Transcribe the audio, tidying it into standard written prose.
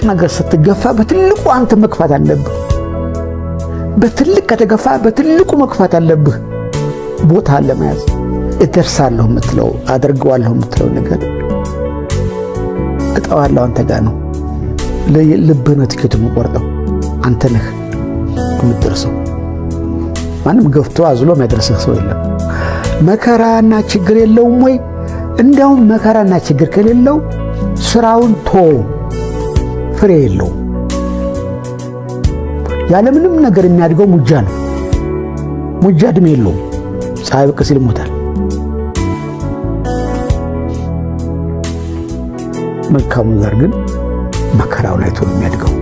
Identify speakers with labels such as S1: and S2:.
S1: ነገር ስትገፋ በትልቁ አንተ መክፋት አለብህ በትልቅ ከተገፋ በትልቁ መክፋት አለብህ ቦታ ለማያዝ እደርሳለሁ ምትለው አድርገዋለሁ ምትለው ነገር እጣዋለሁ አንተ ጋር ነው ልብህን ትከቱ መቆርጠው አንተ ነህ ምትደርሰው ማንም ገፍቶ አዝሎ ማድረስህ ሰው የለም መከራና ችግር የለውም ወይ እንደውም መከራና ችግር ከሌለው ስራውን ፍሬ የለው ያለ ምንም ነገር የሚያድገው ሙጃ ነው ሙጃ ድም የለው ፀሐይ ብቅ ሲል ሞታል መልካሙ ዘር ግን መከራውን አይቶ የሚያድገው